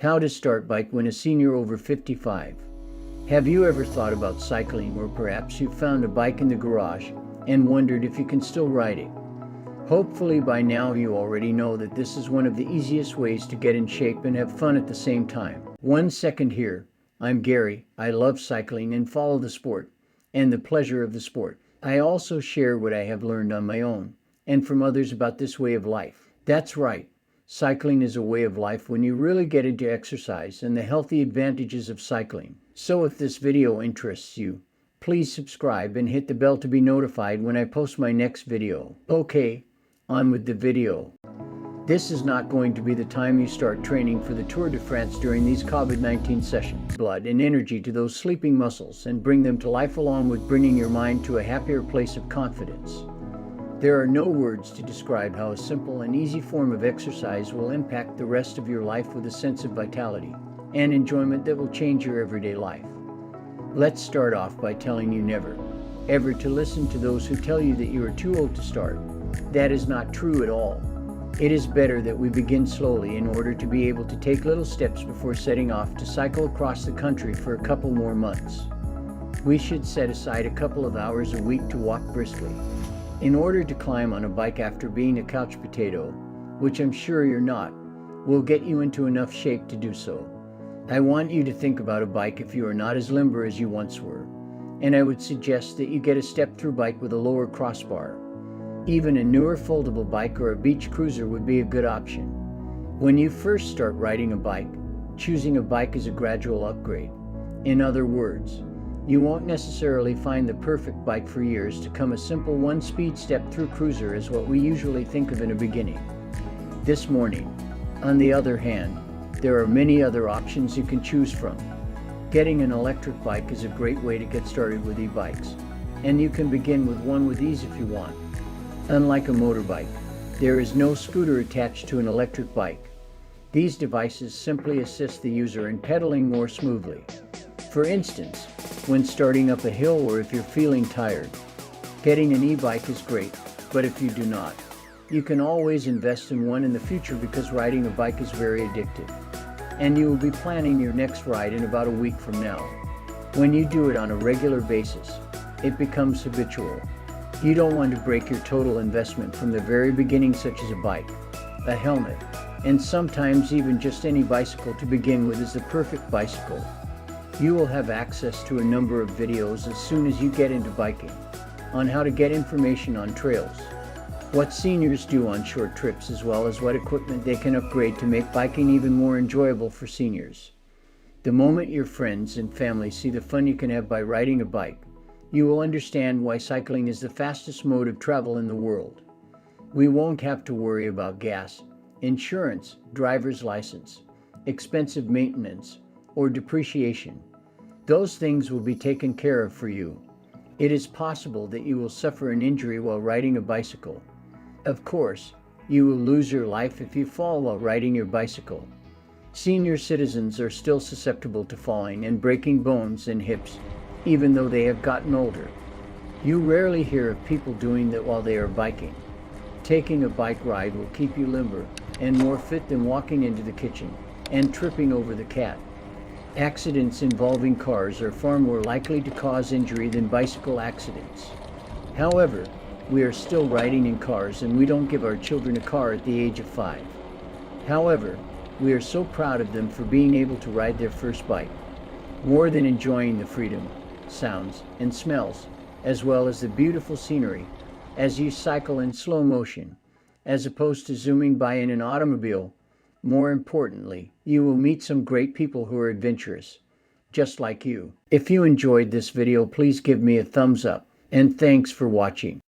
How to start bike when a senior over 55. Have you ever thought about cycling, or perhaps you found a bike in the garage and wondered if you can still ride it? Hopefully by now you already know that this is one of the easiest ways to get in shape and have fun at the same time. 1 second here. I'm Gary. I love cycling and follow the sport and the pleasure of the sport. I also share what I have learned on my own and from others about this way of life. That's right. Cycling is a way of life when you really get into exercise and the healthy advantages of cycling. So if this video interests you, please subscribe and hit the bell to be notified when I post my next video. Okay, on with the video. This is not going to be the time you start training for the Tour de France during these COVID-19 sessions. Blood and energy to those sleeping muscles and bring them to life, along with bringing your mind to a happier place of confidence. There are no words to describe how a simple and easy form of exercise will impact the rest of your life with a sense of vitality and enjoyment that will change your everyday life. Let's start off by telling you never, ever to listen to those who tell you that you are too old to start. That is not true at all. It is better that we begin slowly in order to be able to take little steps before setting off to cycle across the country for a couple more months. We should set aside a couple of hours a week to walk briskly. In order to climb on a bike after being a couch potato, which I'm sure you're not, will get you into enough shape to do so. I want you to think about a bike if you are not as limber as you once were, and I would suggest that you get a step-through bike with a lower crossbar. Even a newer foldable bike or a beach cruiser would be a good option. When you first start riding a bike, choosing a bike is a gradual upgrade. In other words, you won't necessarily find the perfect bike for years to come. A simple one-speed step-through cruiser is what we usually think of in a beginning. This morning, on the other hand, there are many other options you can choose from. Getting an electric bike is a great way to get started with e-bikes, and you can begin with one with ease if you want. Unlike a motorbike, there is no scooter attached to an electric bike. These devices simply assist the user in pedaling more smoothly. For instance, when starting up a hill or if you're feeling tired, getting an e-bike is great, but if you do not, you can always invest in one in the future, because riding a bike is very addictive, and you will be planning your next ride in about a week from now. When you do it on a regular basis, it becomes habitual. You don't want to break your total investment from the very beginning, such as a bike, a helmet, and sometimes even just any bicycle to begin with is the perfect bicycle. You will have access to a number of videos as soon as you get into biking on how to get information on trails, what seniors do on short trips, as well as what equipment they can upgrade to make biking even more enjoyable for seniors. The moment your friends and family see the fun you can have by riding a bike, you will understand why cycling is the fastest mode of travel in the world. We won't have to worry about gas, insurance, driver's license, expensive maintenance, or depreciation. Those things will be taken care of for you. It is possible that you will suffer an injury while riding a bicycle. Of course, you will lose your life if you fall while riding your bicycle. Senior citizens are still susceptible to falling and breaking bones and hips, even though they have gotten older. You rarely hear of people doing that while they are biking. Taking a bike ride will keep you limber and more fit than walking into the kitchen and tripping over the cat. Accidents involving cars are far more likely to cause injury than bicycle accidents. However, we are still riding in cars, and we don't give our children a car at the age of 5. However, we are so proud of them for being able to ride their first bike. More than enjoying the freedom, sounds, and smells, as well as the beautiful scenery, as you cycle in slow motion, as opposed to zooming by in an automobile. More importantly, you will meet some great people who are adventurous, just like you. If you enjoyed this video, please give me a thumbs up, and thanks for watching.